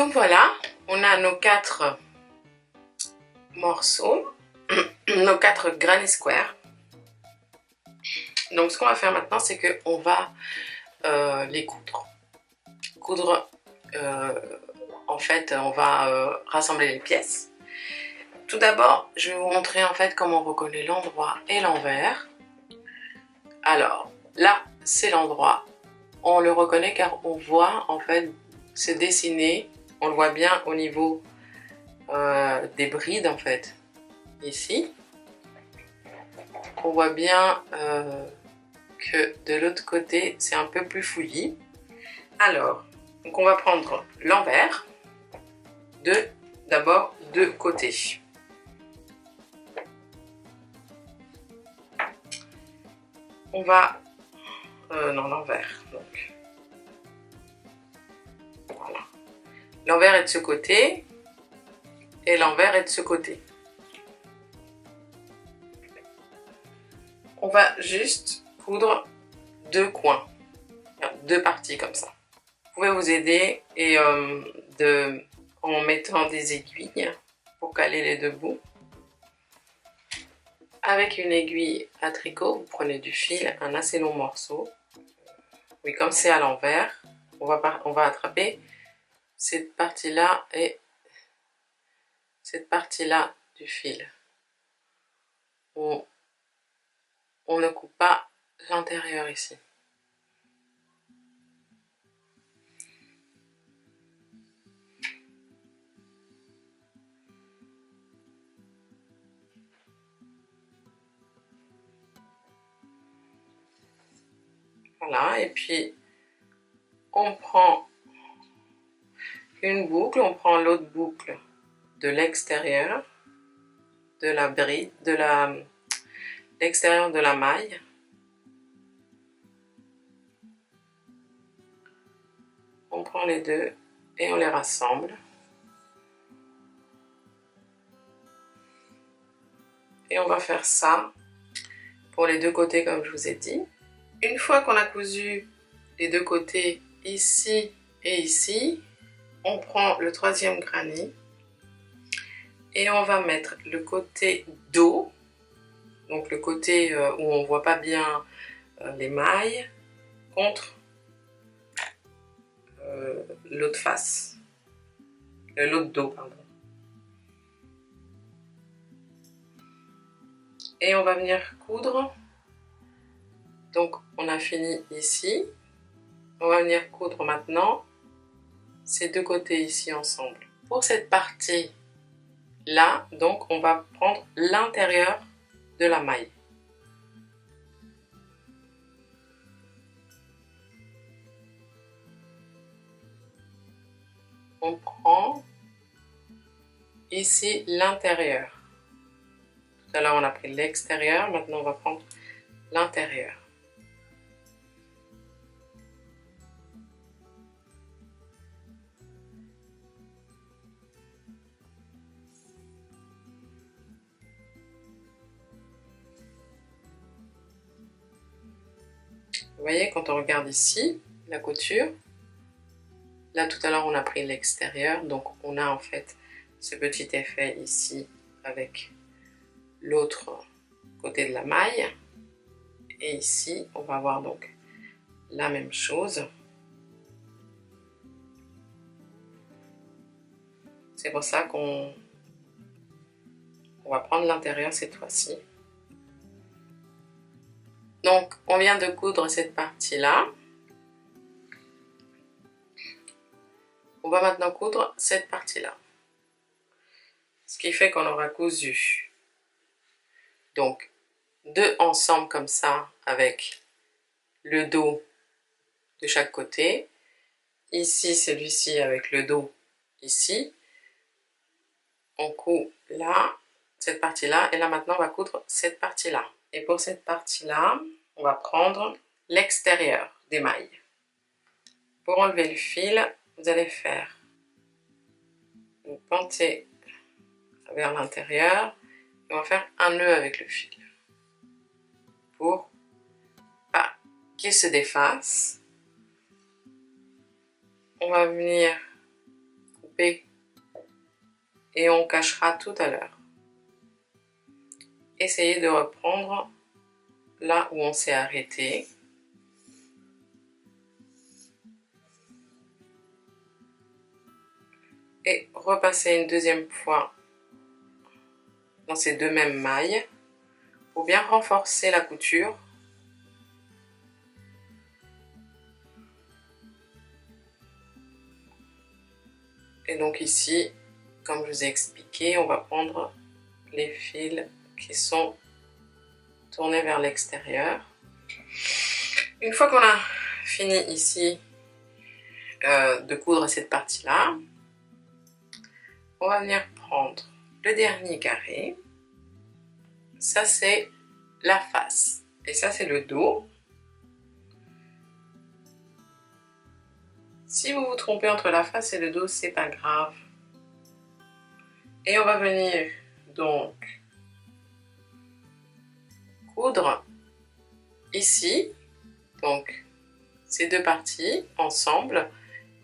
Donc voilà, on a nos 4 morceaux, nos 4 granny square. Donc ce qu'on va faire maintenant, c'est qu'on va les coudre. En fait, on va rassembler les pièces. Tout d'abord, je vais vous montrer en fait comment on reconnaît l'endroit et l'envers. Alors, là, c'est l'endroit. On le reconnaît car on voit en fait se dessiner. On le voit bien au niveau des brides en fait. Ici, on voit bien que de l'autre côté, c'est un peu plus fouillis. Alors, donc on va prendre l'envers d'abord de côté. On va non, l'envers. Donc voilà. L'envers est de ce côté et l'envers est de ce côté. On va juste coudre 2 coins, 2 parties comme ça. Vous pouvez vous aider et en mettant des aiguilles pour caler les 2 bouts. Avec une aiguille à tricot, vous prenez du fil, un assez long morceau. Oui, comme c'est à l'envers, on va attraper cette partie-là et cette partie-là du fil. On ne coupe pas l'intérieur ici. Voilà, et puis on prend une boucle, on prend l'autre boucle de l'extérieur de la bride, l'extérieur de la maille. On prend les 2 et on les rassemble. Et on va faire ça pour les 2 côtés comme je vous ai dit. Une fois qu'on a cousu les 2 côtés ici et ici, on prend le 3e granny et on va mettre le côté dos, donc le côté où on ne voit pas bien les mailles, contre l'autre face, l'autre dos, pardon. Et on va venir coudre. Donc on a fini ici. On va venir coudre maintenant ces 2 côtés ici ensemble. Pour cette partie là, donc on va prendre l'intérieur de la maille. On prend ici l'intérieur. Tout à l'heure on a pris l'extérieur, maintenant on va prendre l'intérieur. Vous voyez, quand on regarde ici, la couture, là tout à l'heure on a pris l'extérieur, donc on a en fait ce petit effet ici avec l'autre côté de la maille. Et ici, on va avoir donc la même chose. C'est pour ça qu'on va prendre l'intérieur cette fois-ci. Donc, on vient de coudre cette partie-là. On va maintenant coudre cette partie-là. Ce qui fait qu'on aura cousu donc 2 ensemble comme ça avec le dos de chaque côté. Ici, celui-ci avec le dos ici. On coud là, cette partie-là, et là maintenant on va coudre cette partie-là. Et pour cette partie-là, on va prendre l'extérieur des mailles. Pour enlever le fil, vous allez faire, vous pentez vers l'intérieur, et on va faire un nœud avec le fil. Pour pas qu'il se défasse, on va venir couper couper et on cachera tout à l'heure. Essayez de reprendre là où on s'est arrêté. Et repasser une deuxième fois dans ces deux mêmes mailles pour bien renforcer la couture. Et donc ici, comme je vous ai expliqué, on va prendre les fils qui sont tournés vers l'extérieur. Une fois qu'on a fini ici de coudre cette partie-là, on va venir prendre le dernier carré. Ça, c'est la face. Et ça, c'est le dos. Si vous vous trompez entre la face et le dos, c'est pas grave. Et on va venir donc coudre ici, donc ces deux parties ensemble,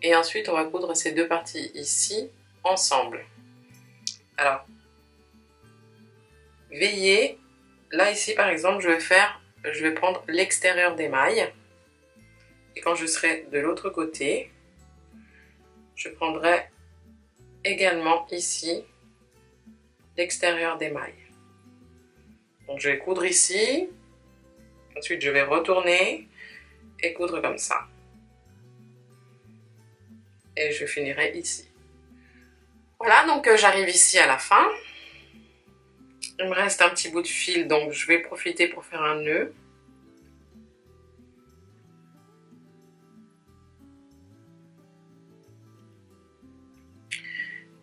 et ensuite on va coudre ces deux parties ici ensemble. Alors, veillez, là ici par exemple, je vais prendre l'extérieur des mailles, et quand je serai de l'autre côté, je prendrai également ici l'extérieur des mailles. Donc je vais coudre ici, ensuite je vais retourner et coudre comme ça. Et je finirai ici. Voilà, donc j'arrive ici à la fin. Il me reste un petit bout de fil, donc je vais profiter pour faire un nœud.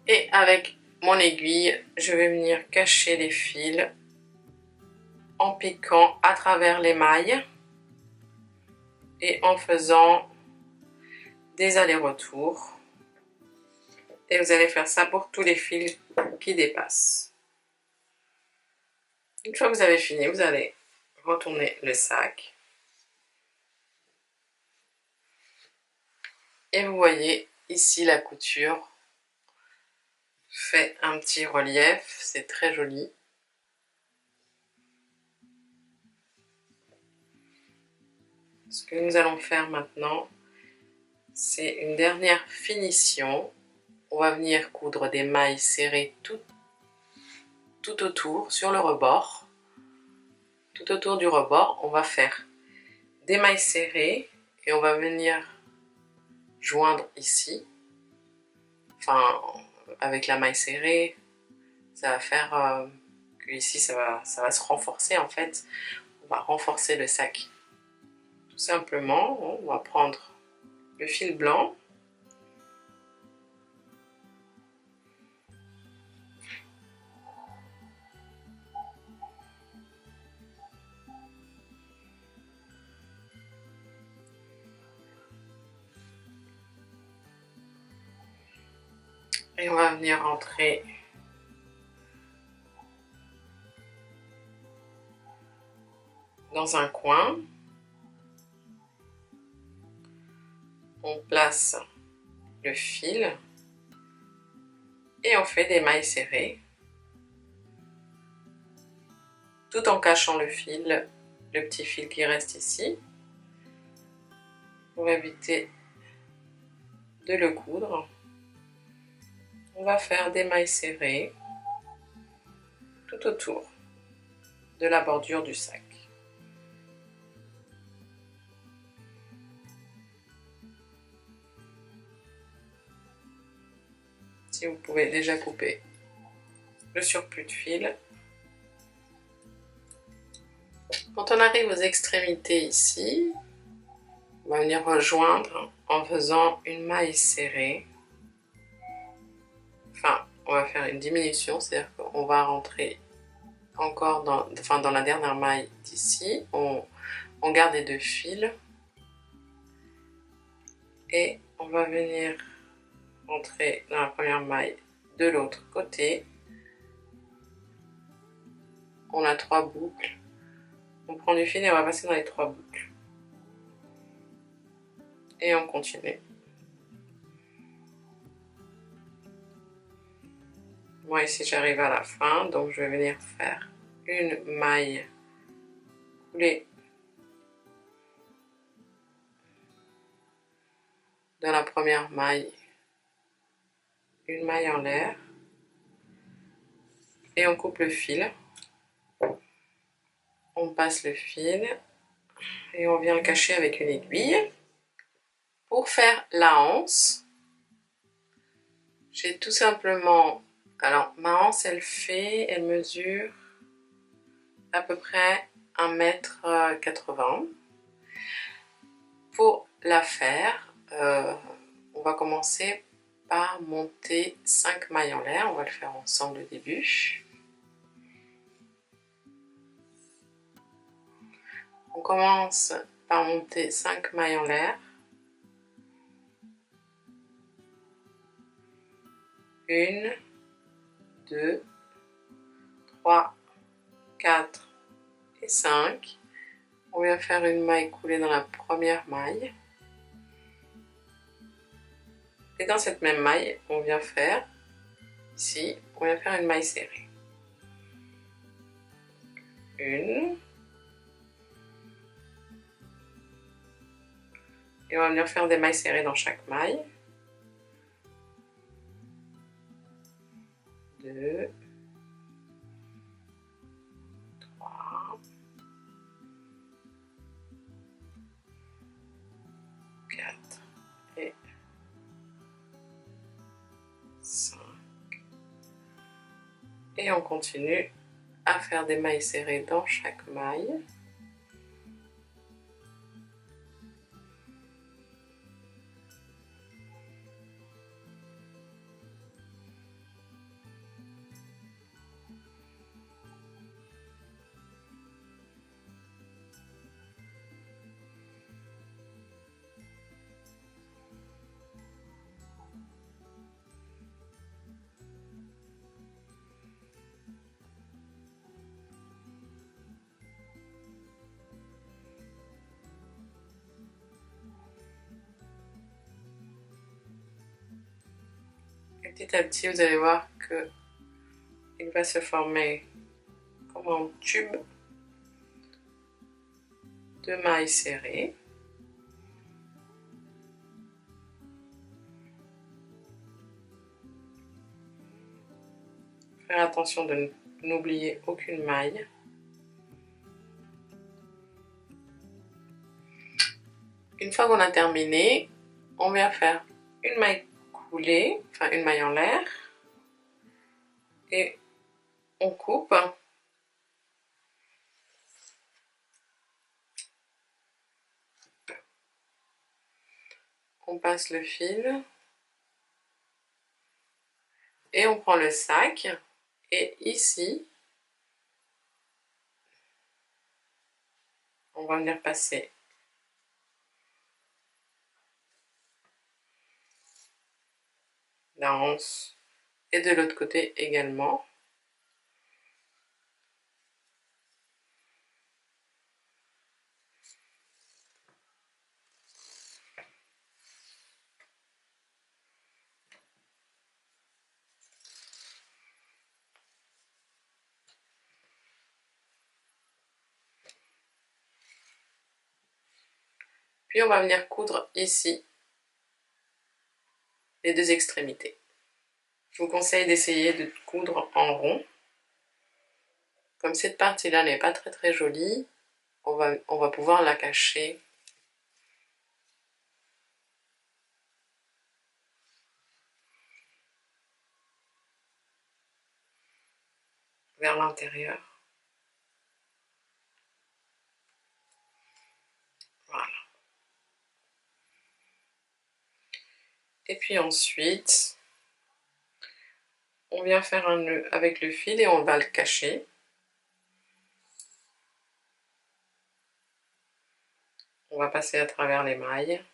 Et avec mon aiguille, je vais venir cacher les fils en piquant à travers les mailles et en faisant des allers-retours. Et vous allez faire ça pour tous les fils qui dépassent. Une fois que vous avez fini, vous allez retourner le sac. Et vous voyez ici la couture fait un petit relief, c'est très joli. Ce que nous allons faire maintenant, c'est une dernière finition. On va venir coudre des mailles serrées tout autour, sur le rebord. Tout autour du rebord, on va faire des mailles serrées et on va venir joindre ici. Enfin, avec la maille serrée, ça va faire que ici ça va se renforcer en fait. On va renforcer le sac. Tout simplement, on va prendre le fil blanc. Et on va venir entrer dans un coin. On place le fil et on fait des mailles serrées tout en cachant le fil, le petit fil qui reste ici pour éviter de le coudre. On va faire des mailles serrées tout autour de la bordure du sac. Si vous pouvez déjà couper le surplus de fil. Quand on arrive aux extrémités ici, on va venir rejoindre en faisant une maille serrée. Enfin, on va faire une diminution, c'est-à-dire qu'on va rentrer encore dans la dernière maille d'ici. On garde les deux fils. Et on va venir rentrer dans la première maille de l'autre côté. On a 3 boucles. On prend du fil et on va passer dans les 3 boucles. Et on continue. Moi ici j'arrive à la fin, donc je vais venir faire une maille coulée dans la première maille, une maille en l'air, et on coupe le fil. On passe le fil et on vient le cacher avec une aiguille. Pour faire la anse, j'ai tout simplement, alors ma anse elle mesure à peu près 1,80 m. Pour la faire, on va commencer par monter 5 mailles en l'air. On va le faire ensemble au début. On commence par monter 5 mailles en l'air. 1, 2, 3, 4 et 5. On vient faire une maille coulée dans la première maille. Et dans cette même maille, on vient faire, ici, on vient faire une maille serrée. Une. Et on va venir faire des mailles serrées dans chaque maille. 2, 3, 4 et 5. Et on continue à faire des mailles serrées dans chaque maille. Et petit à petit, vous allez voir que il va se former comme un tube de mailles serrées. Faire attention de n'oublier aucune maille. Une fois qu'on a terminé, on vient faire une maille coulée, enfin une maille en l'air, et on coupe. On passe le fil et on prend le sac, et ici, on va venir passer la anse et de l'autre côté également. Puis on va venir coudre ici les deux extrémités. Je vous conseille d'essayer de coudre en rond. Comme cette partie-là n'est pas très jolie, on va pouvoir la cacher vers l'intérieur. Voilà. Et puis ensuite, on vient faire un nœud avec le fil et on va le cacher. On va passer à travers les mailles.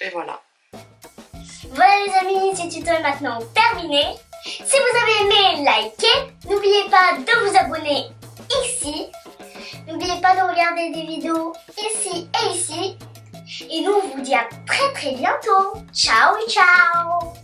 Et voilà. Voilà les amis, ce tuto est maintenant terminé. Si vous avez aimé, likez. N'oubliez pas de vous abonner ici. N'oubliez pas de regarder des vidéos ici et ici. Et nous, on vous dit à très bientôt. Ciao, ciao!